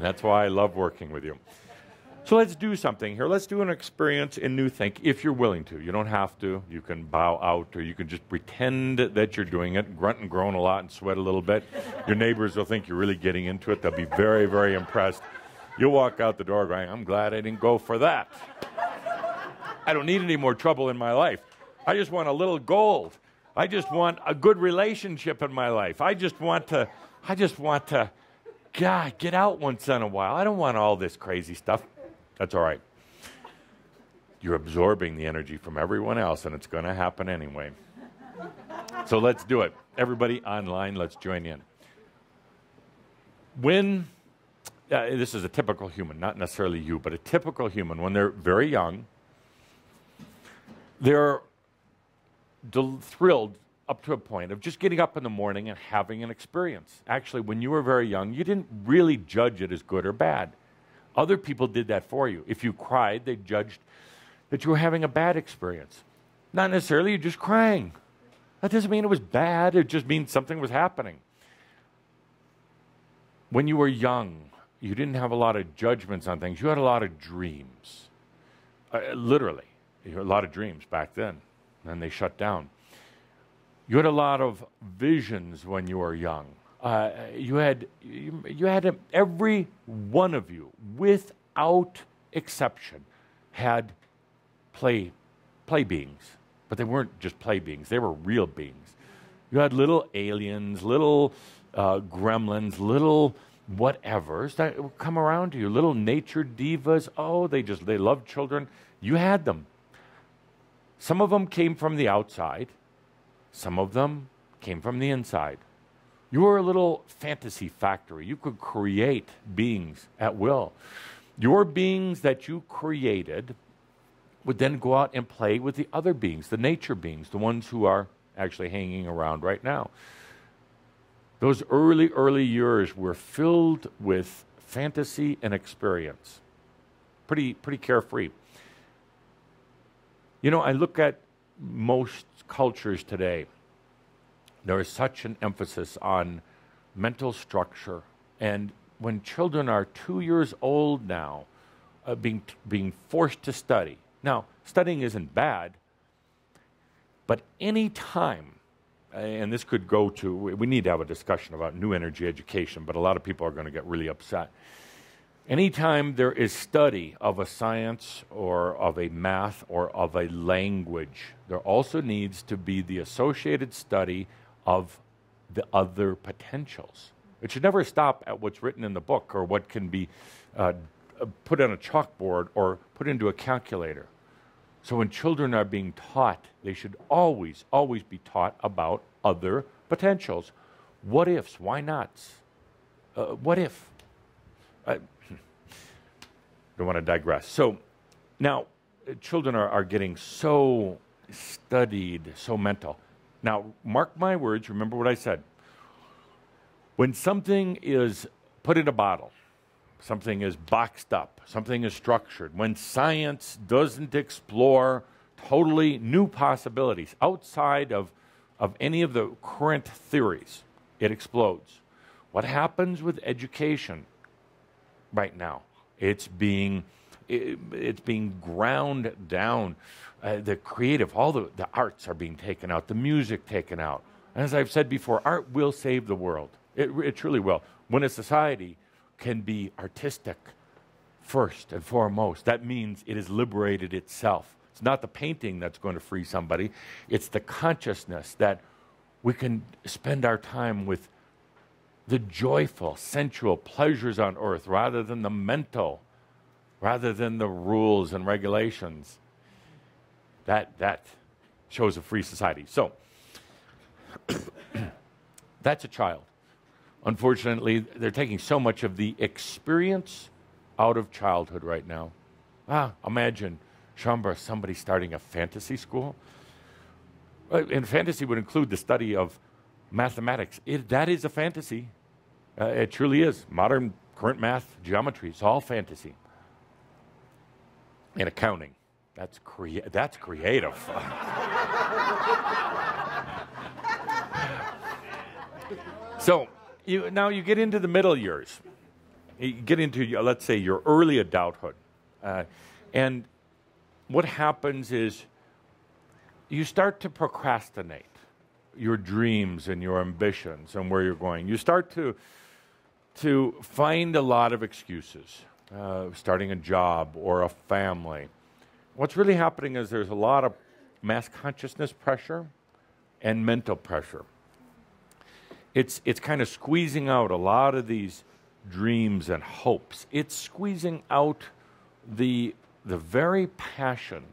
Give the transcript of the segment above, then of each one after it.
And that's why I love working with you. So let's do something here. Let's do an experience in New Think if you're willing to. You don't have to. You can bow out, or you can just pretend that you're doing it, grunt and groan a lot and sweat a little bit. Your neighbors will think you're really getting into it. They'll be very, very impressed. You'll walk out the door going, I'm glad I didn't go for that. I don't need any more trouble in my life. I just want a little gold. I just want a good relationship in my life. I just want to, God, get out once in a while. I don't want all this crazy stuff. That's all right. You're absorbing the energy from everyone else, and it's going to happen anyway. So let's do it. Everybody online, let's join in. When, this is a typical human, not necessarily you, but a typical human, when they're very young, they're thrilled up to a point of just getting up in the morning and having an experience. Actually, when you were very young, you didn't really judge it as good or bad. Other people did that for you. If you cried, they judged that you were having a bad experience. Not necessarily, you're just crying. That doesn't mean it was bad. It just means something was happening. When you were young, you didn't have a lot of judgments on things. You had a lot of dreams. Literally. You had a lot of dreams back then. And they shut down. You had a lot of visions when you were young. You had every one of you, without exception, had play beings. But they weren't just play beings. They were real beings. You had little aliens, little gremlins, little whatevers that would come around to you, little nature divas. Oh, they loved children. You had them. Some of them came from the outside. Some of them came from the inside. You were a little fantasy factory. You could create beings at will. Your beings that you created would then go out and play with the other beings, the nature beings, the ones who are actually hanging around right now. Those early years were filled with fantasy and experience. Pretty carefree. You know, I look at most cultures today. There is such an emphasis on mental structure. And when children are 2 years old now, being forced to study. Now, studying isn't bad, but any time, and this could go to, we need to have a discussion about new energy education, but a lot of people are going to get really upset. Anytime there is study of a science or of a math or of a language, there also needs to be the associated study of the other potentials. It should never stop at what's written in the book or what can be put on a chalkboard or put into a calculator. So when children are being taught, they should always be taught about other potentials. What ifs? Why nots? What if? Don't want to digress. So now children are getting so studied, so mental. Now, mark my words, remember what I said. When something is put in a bottle, something is boxed up, something is structured, when science doesn't explore totally new possibilities outside of any of the current theories, it explodes. What happens with education right now? It's being ground down. The creative, all the arts are being taken out, the music taken out. And as I've said before, art will save the world. It truly will. When a society can be artistic first and foremost, that means it has liberated itself. It's not the painting that's going to free somebody. It's the consciousness that we can spend our time with the joyful, sensual pleasures on earth rather than the mental, rather than the rules and regulations. That shows a free society. So, that's a child. Unfortunately, they're taking so much of the experience out of childhood right now. Imagine, Shambra, somebody starting a fantasy school. And fantasy would include the study of mathematics. That is a fantasy. It truly is. Modern, current math, geometry, it's all fantasy. And accounting. That's creative. So, now you get into the middle years. You get into, let's say, your early adulthood. And what happens is you start to procrastinate your dreams and your ambitions and where you're going. You start to find a lot of excuses, starting a job or a family. What's really happening is there's a lot of mass consciousness pressure and mental pressure. It's kind of squeezing out a lot of these dreams and hopes. It's squeezing out the very passion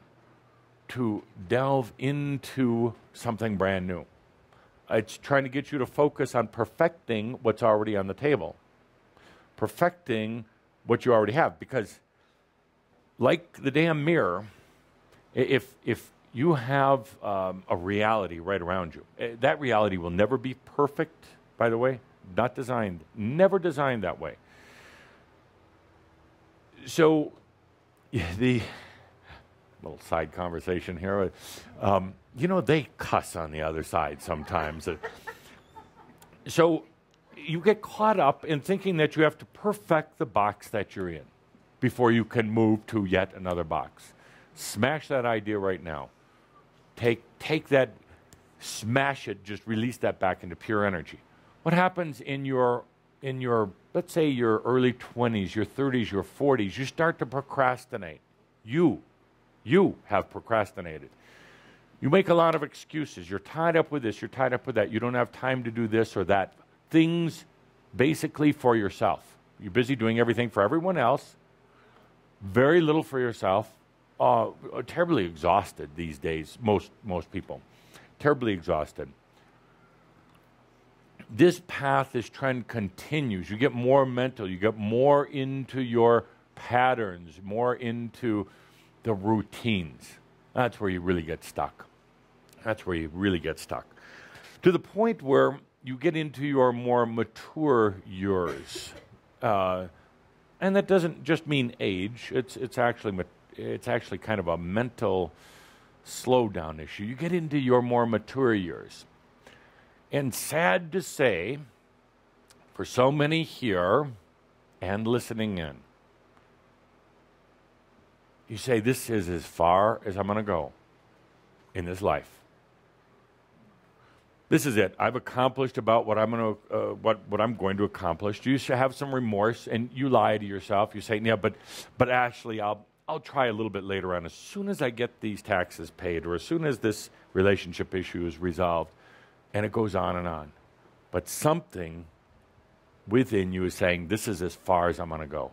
to delve into something brand new. It's trying to get you to focus on perfecting what's already on the table, perfecting what you already have. Because like the damn mirror, if you have a reality right around you, that reality will never be perfect, by the way, not designed, never designed that way. So the little side conversation here, they cuss on the other side sometimes. So you get caught up in thinking that you have to perfect the box that you're in before you can move to yet another box. Smash that idea right now. Take that, smash it, just release that back into pure energy. What happens in your, let's say your early 20s, your 30s, your 40s, you start to procrastinate. You have procrastinated. You make a lot of excuses. You're tied up with this, you're tied up with that. You don't have time to do this or that. Things basically for yourself. You're busy doing everything for everyone else, very little for yourself. Terribly exhausted these days, most people. Terribly exhausted. This path, this trend continues. You get more mental. You get more into your patterns, more into the routines. That's where you really get stuck. That's where you really get stuck. To the point where you get into your more mature years. And that doesn't just mean age. It's actually kind of a mental slowdown issue. You get into your more mature years. And sad to say, for so many here and listening in, you say, this is as far as I'm going to go in this life. This is it. I've accomplished about what I'm going to accomplish. You should have some remorse, and you lie to yourself. You say, yeah, but actually, I'll try a little bit later on. As soon as I get these taxes paid, or as soon as this relationship issue is resolved, and it goes on and on. But something within you is saying, this is as far as I'm going to go.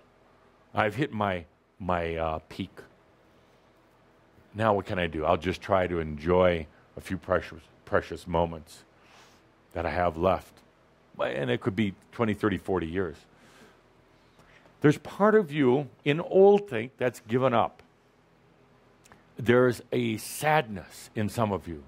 I've hit my peak. Now what can I do? I'll just try to enjoy a few precious moments that I have left. And it could be 20, 30, 40 years. There's part of you in old think that's given up. There's a sadness in some of you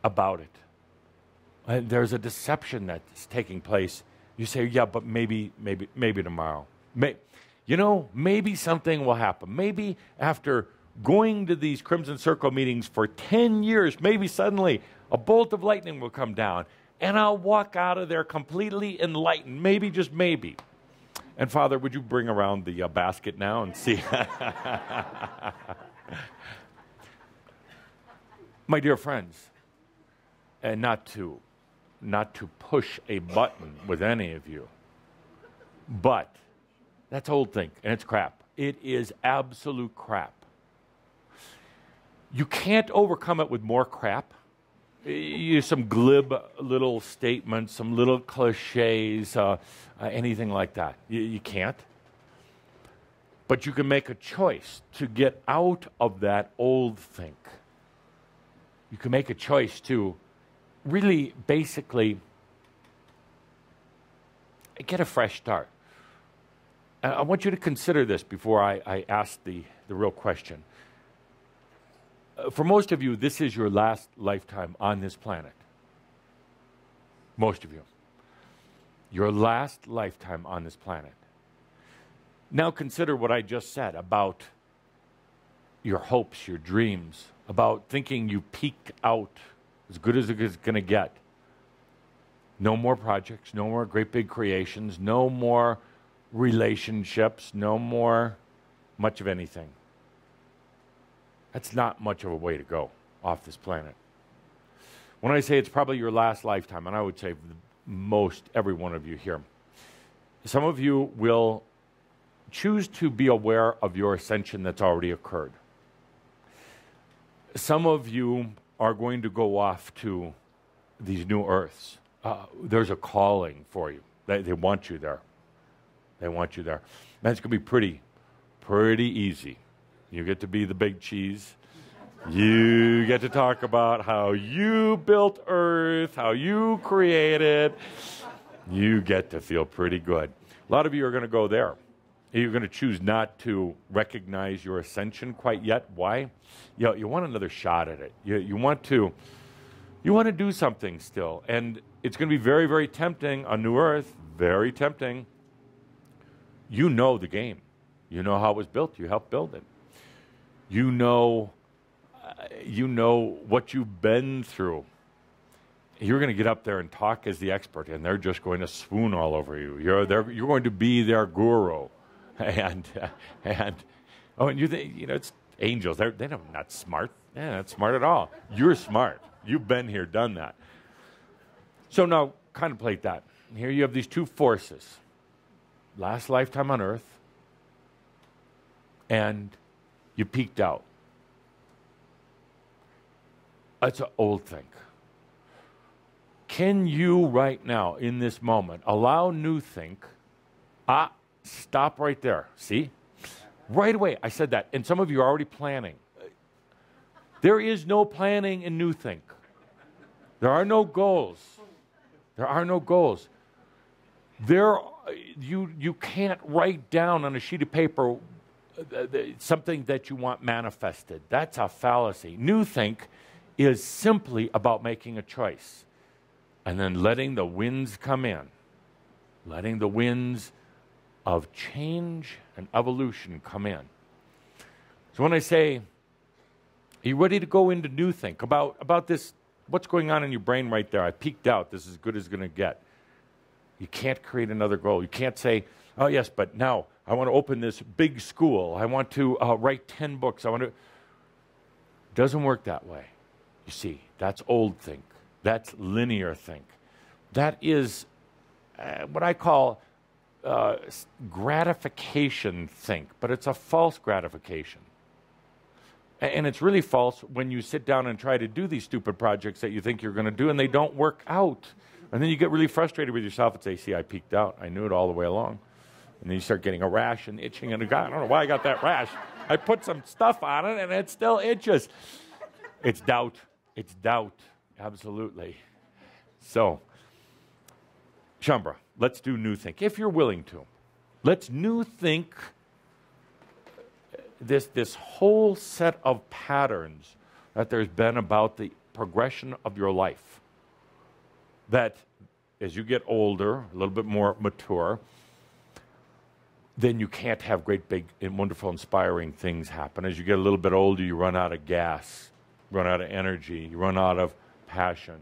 about it. There's a deception that's taking place. You say, yeah, but maybe tomorrow. Maybe something will happen. Maybe after going to these Crimson Circle meetings for 10 years, maybe suddenly a bolt of lightning will come down and I'll walk out of there completely enlightened. Maybe, just maybe. And Father, would you bring around the basket now and see? My dear friends, and not to push a button with any of you, but that's old think, and it's crap. It is absolute crap. You can't overcome it with more crap. Some glib little statements, some little cliches, anything like that. You can't. But you can make a choice to get out of that old think. You can make a choice to really basically get a fresh start. I want you to consider this before I ask the real question. For most of you, this is your last lifetime on this planet. Most of you. Your last lifetime on this planet. Now consider what I just said about your hopes, your dreams, about thinking you peak out as good as it's going to get. No more projects, no more great big creations, no more relationships, no more much of anything. That's not much of a way to go off this planet. When I say it's probably your last lifetime, and I would say most every one of you here, some of you will choose to be aware of your ascension that's already occurred. Some of you are going to go off to these new earths. There's a calling for you. They want you there. They want you there. That's going to be pretty easy. You get to be the big cheese. You get to talk about how you built Earth, how you created. You get to feel pretty good. A lot of you are going to go there. You're going to choose not to recognize your ascension quite yet. Why? You want another shot at it. You want to do something still. And it's going to be very, very tempting on New Earth, very tempting. You know the game. You know how it was built. You helped build it. You know what you've been through. You're going to get up there and talk as the expert, and they're just going to swoon all over you. You're going to be their guru. And you think, it's angels. They're not smart. They're not smart at all. You're smart. You've been here, done that. So now contemplate that. Here you have these two forces. Last lifetime on Earth, and you peaked out. That's an old thing. Can you right now, in this moment, allow new think? Stop right there. See? Right away, I said that. And some of you are already planning. There is no planning in new think. There are no goals. There are no goals. You can't write down on a sheet of paper something that you want manifested. That's a fallacy. New think is simply about making a choice and then letting the winds come in, letting the winds of change and evolution come in. So when I say, are you ready to go into new think about this, what's going on in your brain right there? I peaked out. This is as good as it's going to get. You can't create another goal. You can't say, oh yes, but now I want to open this big school. I want to write 10 books. Doesn't work that way. You see, that's old think. That's linear think. That is what I call gratification think, but it's a false gratification. And it's really false when you sit down and try to do these stupid projects that you think you're going to do and they don't work out. And then you get really frustrated with yourself and say, see, I peaked out. I knew it all the way along. And then you start getting a rash and itching. And I don't know why I got that rash. I put some stuff on it and it still itches. It's doubt. It's doubt. Absolutely. So, Shambra, let's do new think, if you're willing to. Let's new think this whole set of patterns that there's been about the progression of your life. That as you get older, a little bit more mature, then you can't have great, big, and wonderful, inspiring things happen. As you get a little bit older, you run out of gas, run out of energy, you run out of passion.